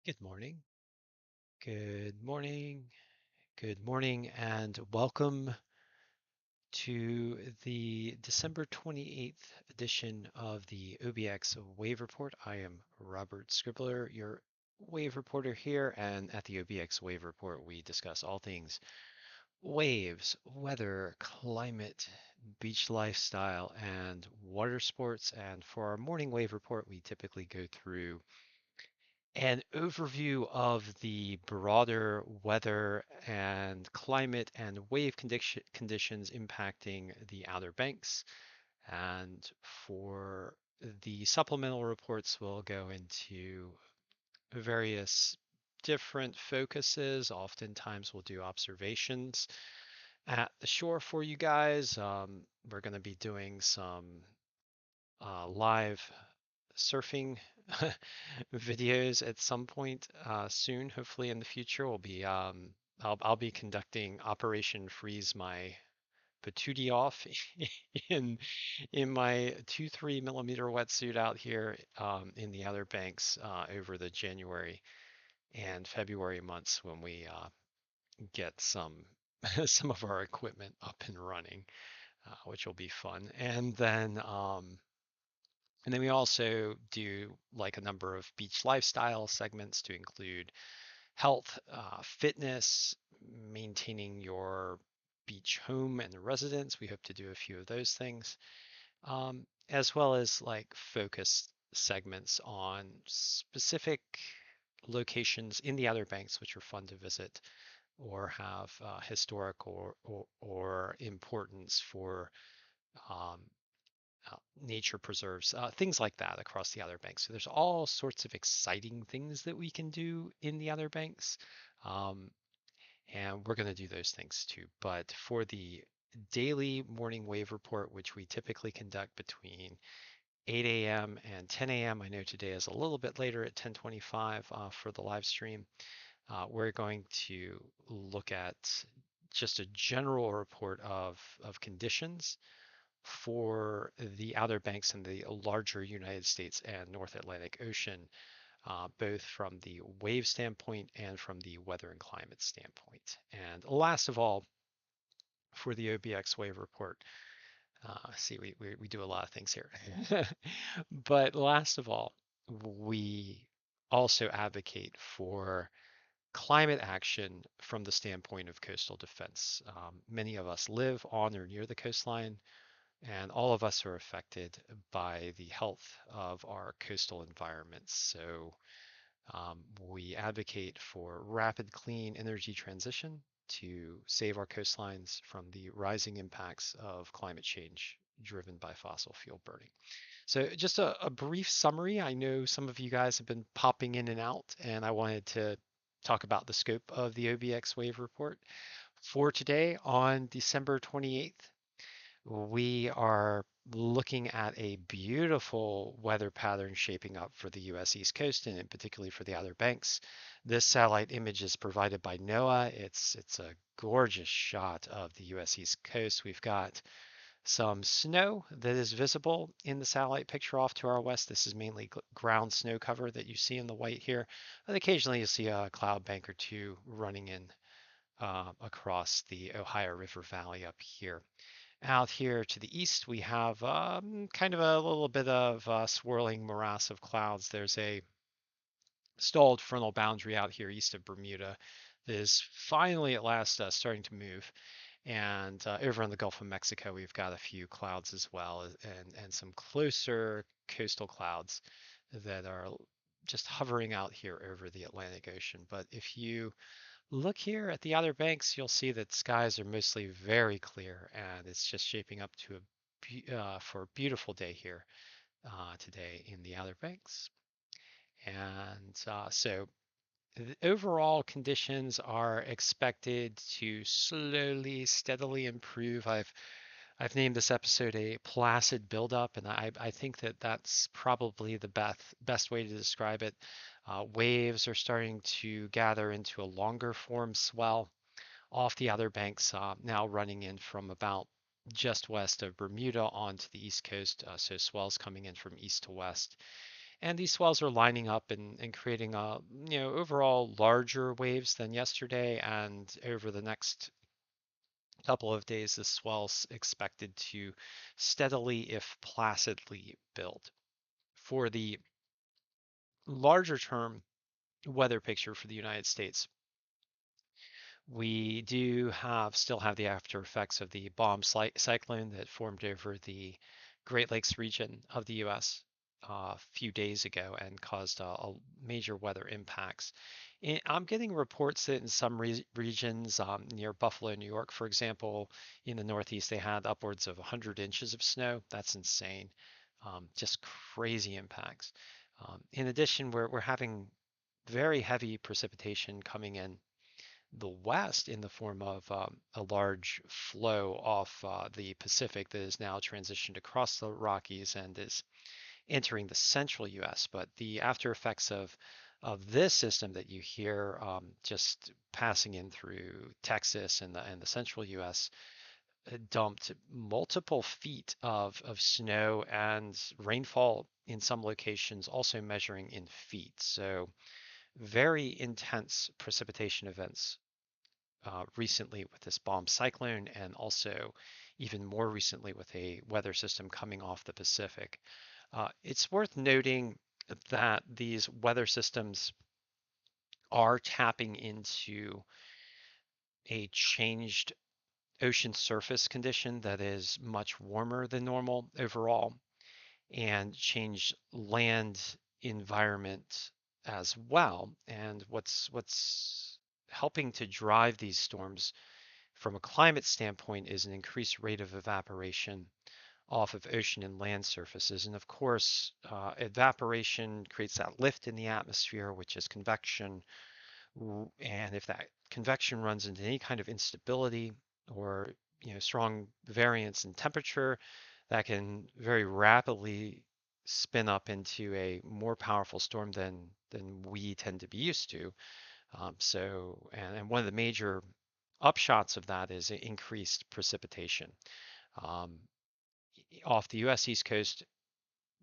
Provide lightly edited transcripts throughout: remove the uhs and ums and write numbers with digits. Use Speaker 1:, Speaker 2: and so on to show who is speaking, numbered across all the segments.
Speaker 1: Good morning. Good morning. Good morning, and welcome to the December 28th edition of the OBX Wave Report. I am Robert Scribbler, your wave reporter here, and at the OBX Wave Report, we discuss all things waves, weather, climate, beach lifestyle, and water sports. And for our morning wave report, we typically go through an overview of the broader weather and climate and wave conditions impacting the Outer Banks. And for the supplemental reports, we'll go into various different focuses. Oftentimes, we'll do observations at the shore for you guys. We're going to be doing some live surfing videos at some point soon. Hopefully in the future, I'll be conducting Operation Freeze my patootie off in my 2-3 millimeter wetsuit out here in the Outer Banks over the January and February months when we get some some of our equipment up and running, which will be fun. And then we also do like a number of beach lifestyle segments to include health, fitness, maintaining your beach home and residence. We hope to do a few of those things, as well as like focused segments on specific locations in the Outer Banks, which are fun to visit or have historical or importance for um, nature preserves, things like that across the Outer Banks. So there's all sorts of exciting things that we can do in the Outer Banks. Um, and we're going to do those things too. But for the daily morning wave report, which we typically conduct between 8 a.m. and 10 a.m. I know today is a little bit later at 10:25 for the live stream. We're going to look at just a general report of conditions for the Outer Banks and the larger United States and North Atlantic Ocean, both from the wave standpoint and from the weather and climate standpoint. And last of all, for the OBX wave report, see, we do a lot of things here. But last of all, we also advocate for climate action from the standpoint of coastal defense. Many of us live on or near the coastline, and all of us are affected by the health of our coastal environments. So we advocate for rapid clean energy transition to save our coastlines from the rising impacts of climate change driven by fossil fuel burning. So just a brief summary. I know some of you guys have been popping in and out, and I wanted to talk about the scope of the OBX Wave Report. For today on December 28th, we are looking at a beautiful weather pattern shaping up for the US East Coast and particularly for the Outer Banks. This satellite image is provided by NOAA. It's a gorgeous shot of the US East Coast. We've got some snow that is visible in the satellite picture off to our west. This is mainly ground snow cover that you see in the white here. And occasionally you'll see a cloud bank or two running in across the Ohio River Valley up here. Out here to the east, we have kind of a little bit of swirling morass of clouds. There's a stalled frontal boundary out here east of Bermuda that is finally at last starting to move. And over in the Gulf of Mexico, we've got a few clouds as well, and some closer coastal clouds that are just hovering out here over the Atlantic Ocean. But if you look here at the Outer Banks, you'll see that skies are mostly very clear, and it's just shaping up to for a beautiful day here today in the Outer Banks. And so the overall conditions are expected to slowly, steadily improve. I've named this episode a placid buildup, and I think that that's probably the best way to describe it. Waves are starting to gather into a longer form swell off the Outer Banks, now running in from about just west of Bermuda onto the east coast. So swells coming in from east to west. And these swells are lining up and creating overall larger waves than yesterday. And over the next couple of days, the swell's expected to steadily, if placidly, build. For the larger term weather picture for the United States, we do still have the after effects of the bomb cyclone that formed over the Great Lakes region of the U.S. A few days ago and caused major weather impacts. I'm getting reports that in some regions near Buffalo, New York, for example, in the Northeast, they had upwards of 100 inches of snow. That's insane. Just crazy impacts. In addition, we're having very heavy precipitation coming in the west in the form of a large flow off the Pacific that is now transitioned across the Rockies and is entering the central U.S. But the after effects of this system that you hear just passing in through Texas and the central U.S. Dumped multiple feet of snow and rainfall in some locations, also measuring in feet. So very intense precipitation events recently with this bomb cyclone, and also even more recently with a weather system coming off the Pacific. It's worth noting that these weather systems are tapping into a changed ocean surface condition that is much warmer than normal overall, and changed land environment as well. And what's helping to drive these storms from a climate standpoint is an increased rate of evaporation off of ocean and land surfaces. And of course, evaporation creates that lift in the atmosphere, which is convection. And if that convection runs into any kind of instability or strong variance in temperature, that can very rapidly spin up into a more powerful storm than we tend to be used to. And one of the major upshots of that is increased precipitation. Um, Off the U.S. East Coast,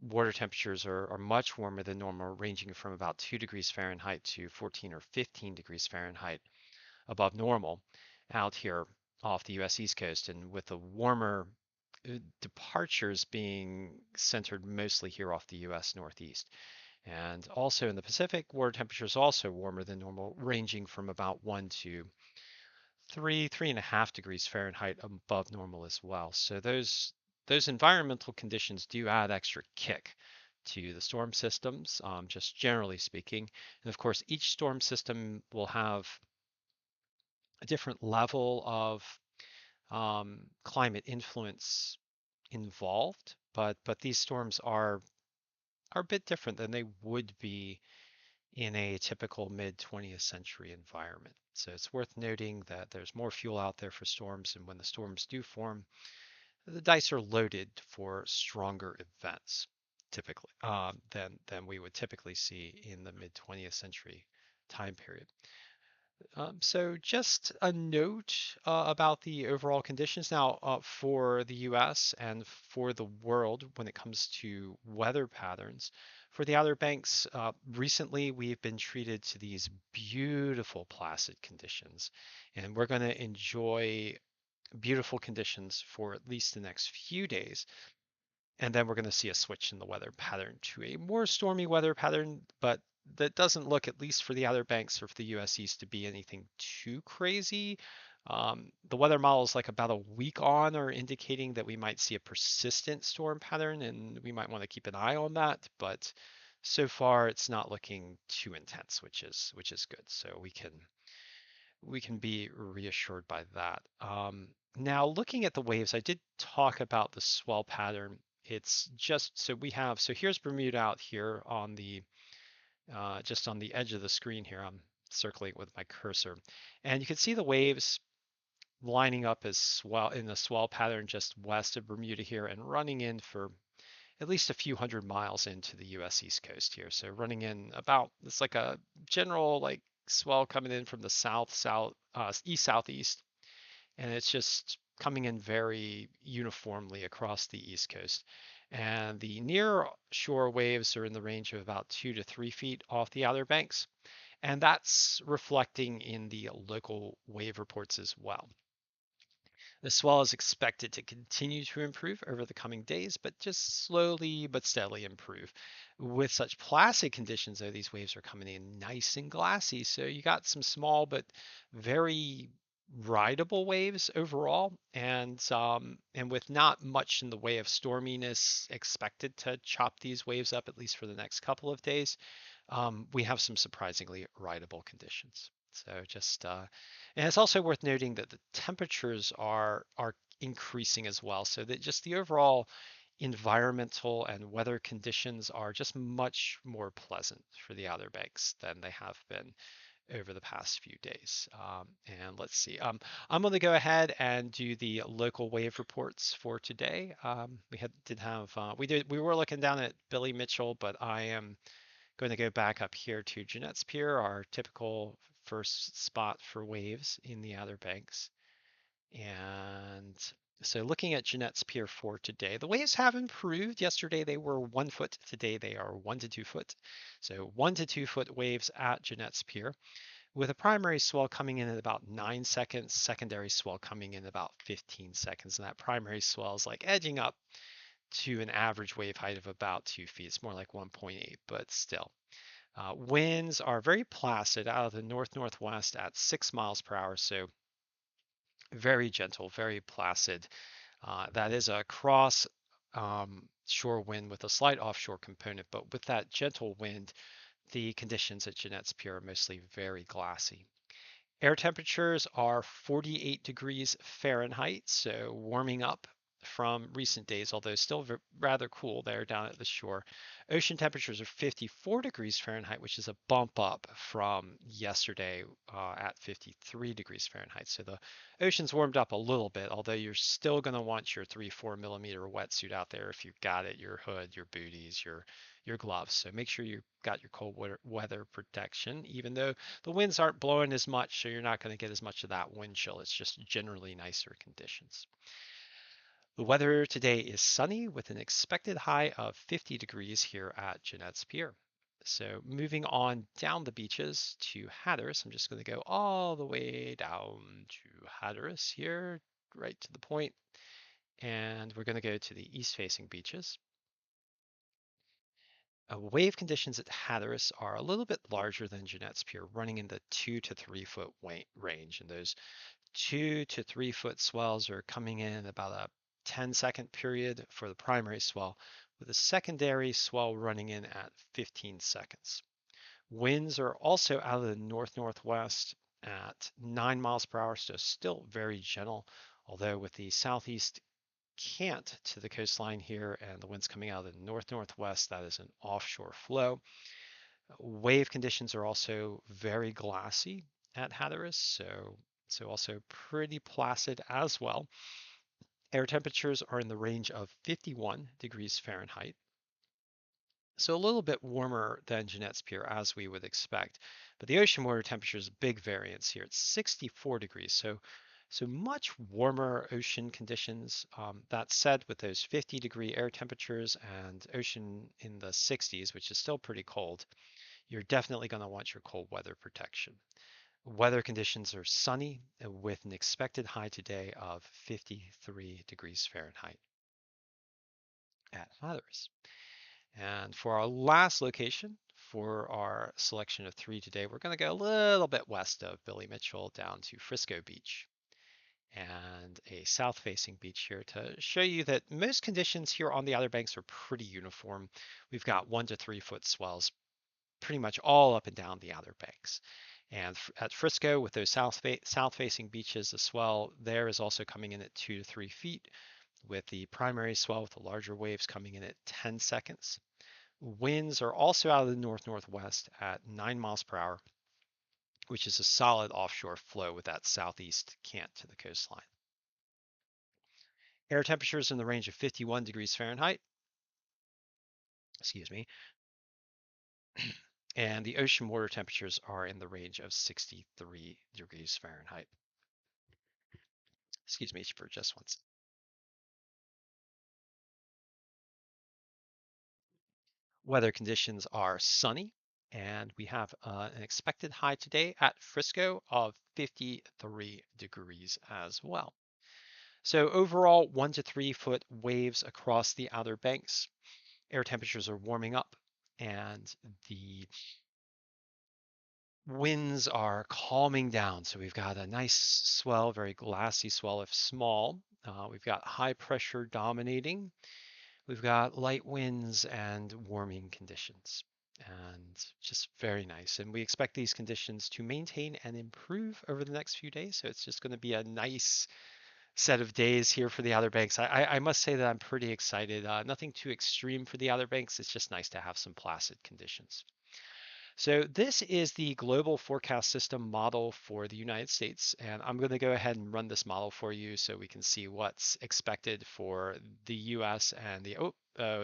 Speaker 1: water temperatures are much warmer than normal, ranging from about 2 degrees Fahrenheit to 14 or 15 degrees Fahrenheit above normal out here off the U.S. East Coast, and with the warmer departures being centered mostly here off the U.S. Northeast. And also in the Pacific, water temperatures also warmer than normal, ranging from about 1 to 3.5 degrees Fahrenheit above normal as well. So those environmental conditions do add extra kick to the storm systems, just generally speaking. And of course, each storm system will have a different level of climate influence involved, but these storms are a bit different than they would be in a typical mid 20th century environment. So it's worth noting that there's more fuel out there for storms, and when the storms do form, the dice are loaded for stronger events, typically than we would typically see in the mid 20th century time period. So just a note about the overall conditions now for the US and for the world when it comes to weather patterns. For the Outer Banks, recently we've been treated to these beautiful placid conditions, and we're going to enjoy beautiful conditions for at least the next few days. And then we're going to see a switch in the weather pattern to a more stormy weather pattern, but that doesn't look, at least for the Outer Banks or for the US East, to be anything too crazy. The weather models, like about a week on, are indicating that we might see a persistent storm pattern, and we might want to keep an eye on that. But so far, it's not looking too intense, which is good. So we can be reassured by that. Now, looking at the waves, I did talk about the swell pattern. It's just so we have, so here's Bermuda out here on the just on the edge of the screen here. I'm circling with my cursor, and you can see the waves lining up as swell in the swell pattern just west of Bermuda here, and running in for at least a few hundred miles into the U.S. East Coast here. So running in about, it's like a general like swell coming in from the east southeast, and it's just coming in very uniformly across the East Coast. And the near shore waves are in the range of about 2 to 3 feet off the Outer Banks. And that's reflecting in the local wave reports as well. The swell is expected to continue to improve over the coming days, but just slowly but steadily improve. With such placid conditions, though, these waves are coming in nice and glassy. So you got some small but very rideable waves overall, and with not much in the way of storminess expected to chop these waves up, at least for the next couple of days, we have some surprisingly rideable conditions. So and it's also worth noting that the temperatures are increasing as well. So that just the overall environmental and weather conditions are just much more pleasant for the Outer Banks than they have been over the past few days. And let's see, I'm going to go ahead and do the local wave reports for today. We were looking down at Billy Mitchell, but I am going to go back up here to Jeanette's Pier, our typical first spot for waves in the Outer Banks. And so looking at Jeanette's Pier for today, the waves have improved. Yesterday they were 1 foot. Today they are 1 to 2 foot. So 1 to 2 foot waves at Jeanette's Pier, with a primary swell coming in at about 9 seconds, secondary swell coming in about 15 seconds. And that primary swell is like edging up to an average wave height of about 2 feet. It's more like 1.8, but still. Winds are very placid out of the north-northwest at 6 miles per hour, so very gentle, very placid. That is a cross shore wind with a slight offshore component, but with that gentle wind, the conditions at Jeanette's Pier are mostly very glassy. Air temperatures are 48 degrees Fahrenheit, so warming up from recent days, although still rather cool there down at the shore. Ocean temperatures are 54 degrees Fahrenheit, which is a bump up from yesterday at 53 degrees Fahrenheit. So the ocean's warmed up a little bit, although you're still going to want your 3-4 millimeter wetsuit out there if you've got it, your hood, your booties, your gloves. So make sure you've got your cold weather protection, even though the winds aren't blowing as much, so you're not going to get as much of that wind chill. It's just generally nicer conditions. The weather today is sunny with an expected high of 50 degrees here at Jeanette's Pier. So moving on down the beaches to Hatteras, I'm just going to go all the way down to Hatteras here, right to the point, and we're going to go to the east-facing beaches. Wave conditions at Hatteras are a little bit larger than Jeanette's Pier, running in the 2 to 3 foot range, and those 2 to 3 foot swells are coming in about a 10-second period for the primary swell, with a secondary swell running in at 15 seconds. Winds are also out of the north-northwest at 9 miles per hour, so still very gentle, although with the southeast cant to the coastline here and the winds coming out of the north-northwest, that is an offshore flow. Wave conditions are also very glassy at Hatteras, so also pretty placid as well. Air temperatures are in the range of 51 degrees Fahrenheit. So a little bit warmer than Jeanette's Pier as we would expect. But the ocean water temperature is a big variance here. It's 64 degrees, so much warmer ocean conditions. That said, with those 50-degree air temperatures and ocean in the 60s, which is still pretty cold, you're definitely going to want your cold weather protection. Weather conditions are sunny with an expected high today of 53 degrees Fahrenheit at Hatteras. And for our last location for our selection of 3 today, we're going to go a little bit west of Billy Mitchell down to Frisco Beach, and a south-facing beach here to show you that most conditions here on the Outer Banks are pretty uniform. We've got 1 to 3 foot swells pretty much all up and down the Outer Banks. And at Frisco, with those south-facing beaches, the swell there is also coming in at 2 to 3 feet, with the primary swell with the larger waves coming in at 10 seconds. Winds are also out of the north-northwest at 9 miles per hour, which is a solid offshore flow with that southeast cant to the coastline. Air temperatures in the range of 51 degrees Fahrenheit, excuse me, and the ocean water temperatures are in the range of 63 degrees Fahrenheit. Excuse me for just once. Weather conditions are sunny, and we have an expected high today at Frisco of 53 degrees as well. So overall, 1 to 3 foot waves across the Outer Banks. Air temperatures are warming up, and the winds are calming down. So we've got a nice swell, very glassy swell if small. We've got high pressure dominating. We've got light winds and warming conditions, and just very nice. And we expect these conditions to maintain and improve over the next few days. So it's just going to be a nice set of days here for the Outer Banks. I must say that I'm pretty excited. Nothing too extreme for the Outer Banks. It's just nice to have some placid conditions. So this is the global forecast system model for the United States, and I'm going to go ahead and run this model for you so we can see what's expected for the US and the,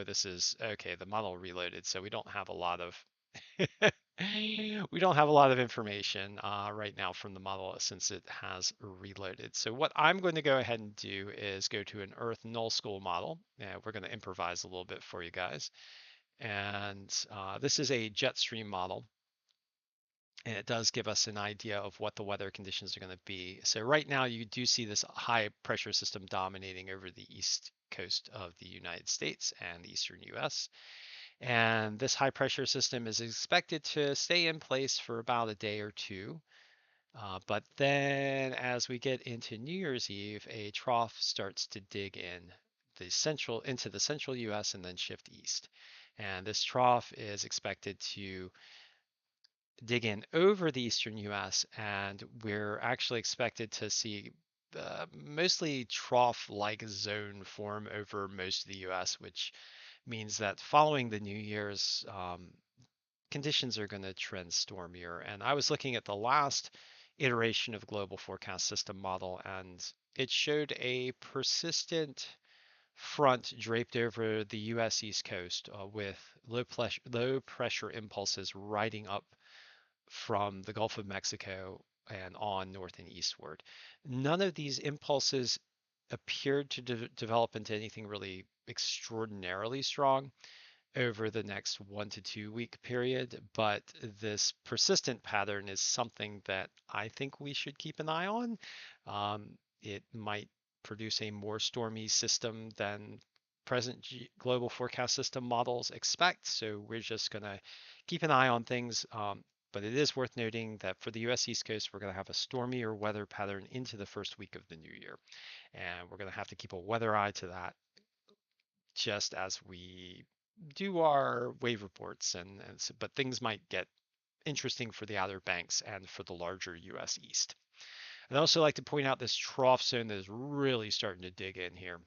Speaker 1: this is, okay, the model reloaded, so we don't have a lot of, we don't have a lot of information right now from the model since it has reloaded. So what I'm going to go ahead and do is go to an Earth null school model, and we're going to improvise a little bit for you guys. And this is a jet stream model, and it does give us an idea of what the weather conditions are going to be. So right now you do see this high pressure system dominating over the east coast of the United States and the eastern US. And this high pressure system is expected to stay in place for about a day or two. But then as we get into New Year's Eve, a trough starts to dig into the central US and then shift east. And this trough is expected to dig in over the eastern US, and we're actually expected to see mostly trough-like zone form over most of the US, which means that following the New Year's, conditions are going to trend stormier. And I was looking at the last iteration of global forecast system model, and it showed a persistent front draped over the US East Coast with low pressure impulses riding up from the Gulf of Mexico and on north and eastward. None of these impulses appeared to develop into anything really extraordinarily strong over the next 1 to 2 week period, but this persistent pattern is something that I think we should keep an eye on. It might produce a more stormy system than present global forecast system models expect, so we're just going to keep an eye on things. But it is worth noting that for the US East Coast, we're going to have a stormier weather pattern into the first week of the new year. And we're going to have to keep a weather eye to that just as we do our wave reports. But things might get interesting for the Outer Banks and for the larger US East. I'd also like to point out this trough zone that is really starting to dig in here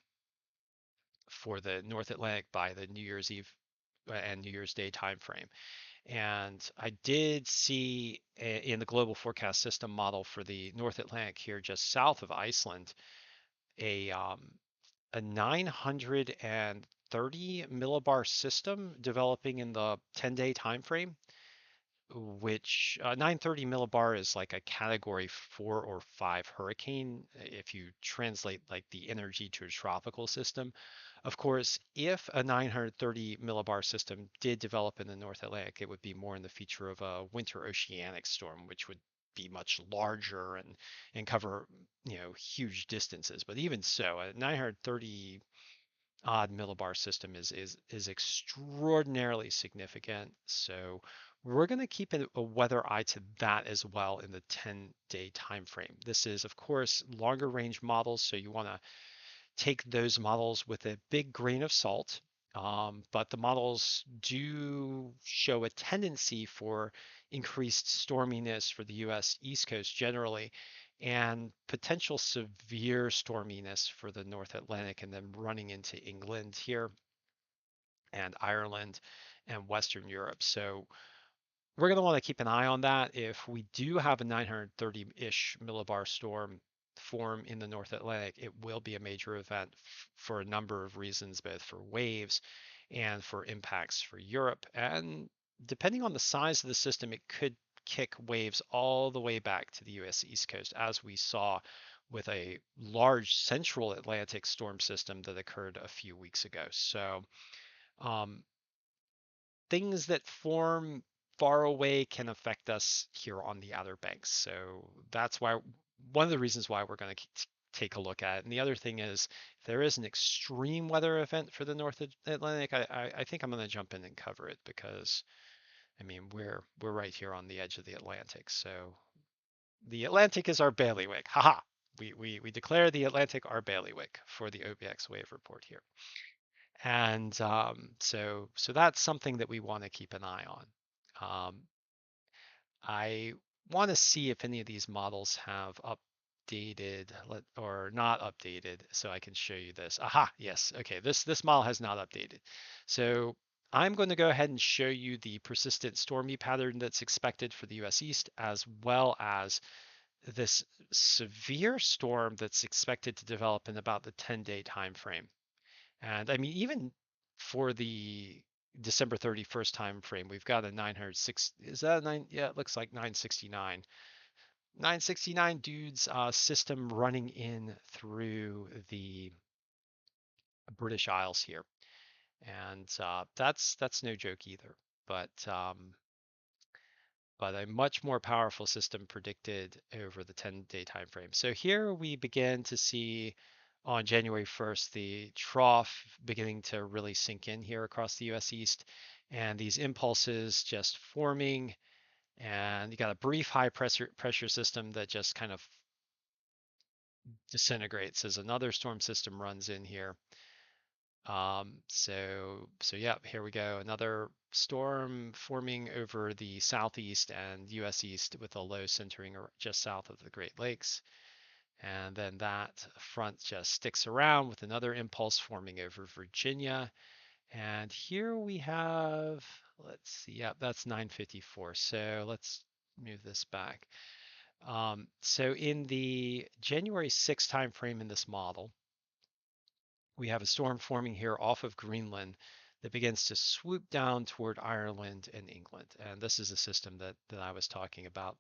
Speaker 1: for the North Atlantic by the New Year's Eve and New Year's Day timeframe. And I did see in the global forecast system model for the North Atlantic here, just south of Iceland, a um, a 930 millibar system developing in the 10-day time frame, which 930 millibar is like a category 4 or 5 hurricane if you translate like the energy to a tropical system. Of course, if a 930 millibar system did develop in the North Atlantic, it would be more in the feature of a winter oceanic storm, which would be much larger and cover, huge distances. But even so, a 930 odd millibar system is extraordinarily significant. So we're going to keep a weather eye to that as well in the 10-day time frame. This is, of course, longer range models, so you want to take those models with a big grain of salt. But the models do show a tendency for increased storminess for the US East Coast generally, and potential severe storminess for the North Atlantic, and then running into England here and Ireland and Western Europe. So we're going to want to keep an eye on that. If we do have a 930-ish millibar storm form in the North Atlantic, it will be a major event for a number of reasons, both for waves and for impacts for Europe. And depending on the size of the system, it could kick waves all the way back to the US East Coast, as we saw with a large central Atlantic storm system that occurred a few weeks ago. So um, things that form far away can affect us here on the Outer Banks. So that's why one of the reasons why we're going to take a look at it. And the other thing is, if there is an extreme weather event for the North Atlantic, I think I'm going to jump in and cover it because I mean we're right here on the edge of the Atlantic. So the Atlantic is our bailiwick. Haha. We declare the Atlantic our bailiwick for the OBX wave report here. And so that's something that we want to keep an eye on. I want to see if any of these models have updated or not updated, so I can show you this. Aha, yes. Okay, this model has not updated. So I'm going to go ahead and show you the persistent stormy pattern that's expected for the US East, as well as this severe storm that's expected to develop in about the 10-day time frame. And I mean, even for the December 31st time frame, we've got a 906. Is that a nine? Yeah, it looks like 969. 969 dudes system running in through the British Isles here, and that's no joke either. But a much more powerful system predicted over the 10-day time frame. So here we begin to see on January 1st the trough beginning to really sink in here across the US East, and these impulses just forming, and you got a brief high pressure system that just kind of disintegrates as another storm system runs in here. So yeah, here we go. Another storm forming over the southeast and US East with a low centering just south of the Great Lakes. And then that front just sticks around with another impulse forming over Virginia. And here we have, let's see, yeah, that's 954. So let's move this back. So in the January 6th time frame in this model, we have a storm forming here off of Greenland that begins to swoop down toward Ireland and England. And this is a system that I was talking about.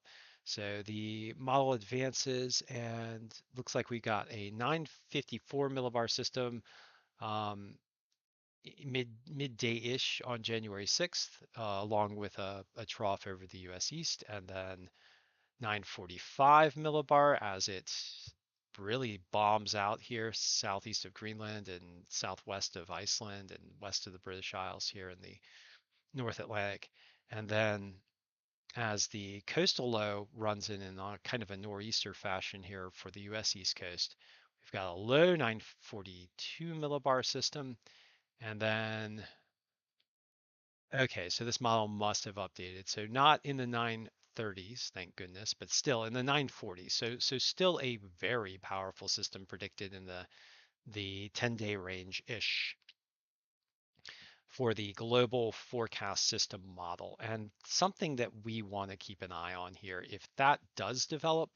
Speaker 1: So the model advances and looks like we got a 954 millibar system um, midday-ish on January 6th, along with a trough over the US East, and then 945 millibar as it really bombs out here southeast of Greenland and southwest of Iceland and west of the British Isles here in the North Atlantic. And then as the coastal low runs in a kind of a nor'easter fashion here for the US East Coast, we've got a low 942 millibar system. And then, okay, so this model must have updated. So not in the 930s, thank goodness, but still in the 940s. So still a very powerful system predicted in the 10-day range-ish for the global forecast system model. And something that we want to keep an eye on here, if that does develop,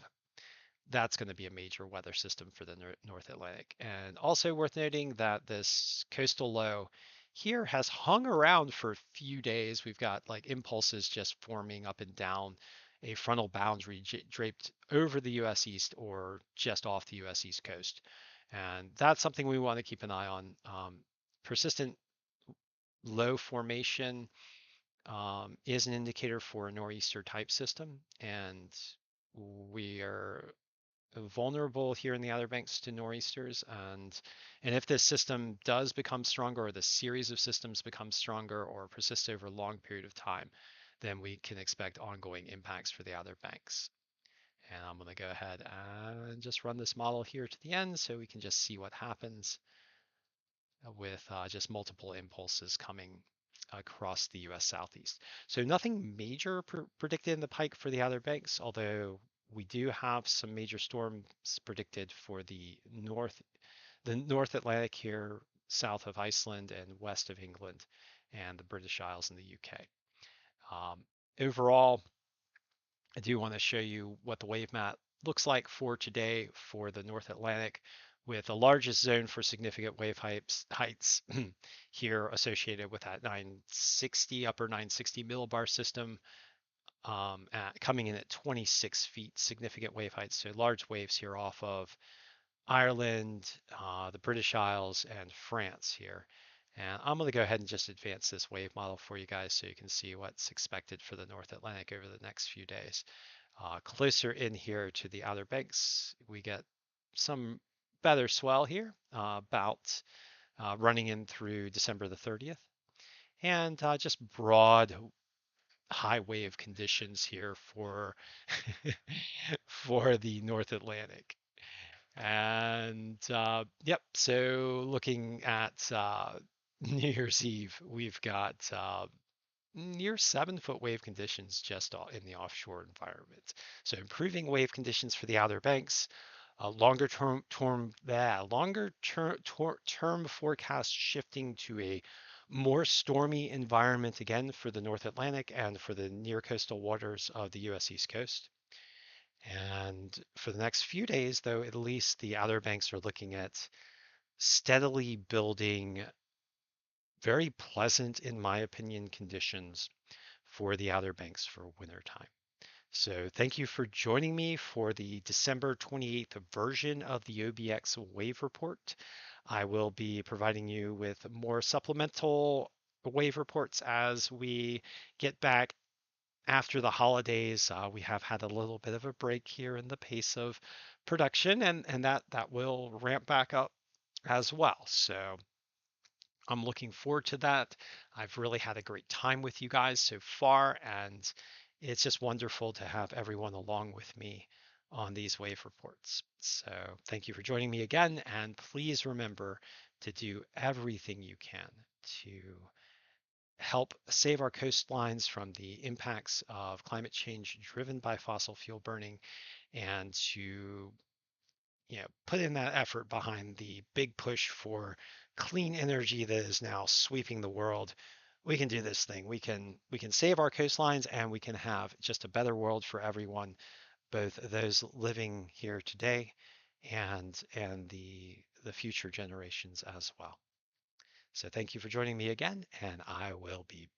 Speaker 1: that's going to be a major weather system for the North Atlantic. And also worth noting that this coastal low here has hung around for a few days. We've got like impulses just forming up and down a frontal boundary draped over the US East or just off the US East Coast. And that's something we want to keep an eye on. Persistent low formation is an indicator for a nor'easter type system. And we are vulnerable here in the Outer Banks to nor'easters, and if this system does become stronger, or the series of systems becomes stronger or persists over a long period of time, then we can expect ongoing impacts for the Outer Banks. And I'm going to go ahead and just run this model here to the end so we can just see what happens with just multiple impulses coming across the US Southeast. So nothing major predicted in the pike for the Outer Banks, although we do have some major storms predicted for the North Atlantic here, south of Iceland and west of England, and the British Isles and the UK. Overall, I do want to show you what the wave map looks like for today for the North Atlantic, with the largest zone for significant wave heights here associated with that 960, upper 960 millibar system, coming in at 26 feet, significant wave heights. So large waves here off of Ireland, the British Isles, and France here. And I'm going to go ahead and just advance this wave model for you guys so you can see what's expected for the North Atlantic over the next few days. Closer in here to the Outer Banks, we get some better swell here, about running in through December the 30th. And just broad high wave conditions here for for the North Atlantic. And yep, so looking at New Year's Eve, we've got near 7 foot wave conditions just in the offshore environment. So improving wave conditions for the Outer Banks. Longer term forecast shifting to a more stormy environment again for the North Atlantic and for the near coastal waters of the U.S. East Coast. And for the next few days, though, at least the Outer Banks are looking at steadily building very pleasant, in my opinion, conditions for the Outer Banks for wintertime. So thank you for joining me for the December 28th version of the OBX Wave Report. I will be providing you with more supplemental wave reports as we get back after the holidays. We have had a little bit of a break here in the pace of production, and that will ramp back up as well. So I'm looking forward to that. I've really had a great time with you guys so far, and it's just wonderful to have everyone along with me on these wave reports. So thank you for joining me again, and please remember to do everything you can to help save our coastlines from the impacts of climate change driven by fossil fuel burning, and to put in that effort behind the big push for clean energy that is now sweeping the world. We can do this thing. We can save our coastlines, and we can have just a better world for everyone, both those living here today and the future generations as well. So thank you for joining me again, and I will be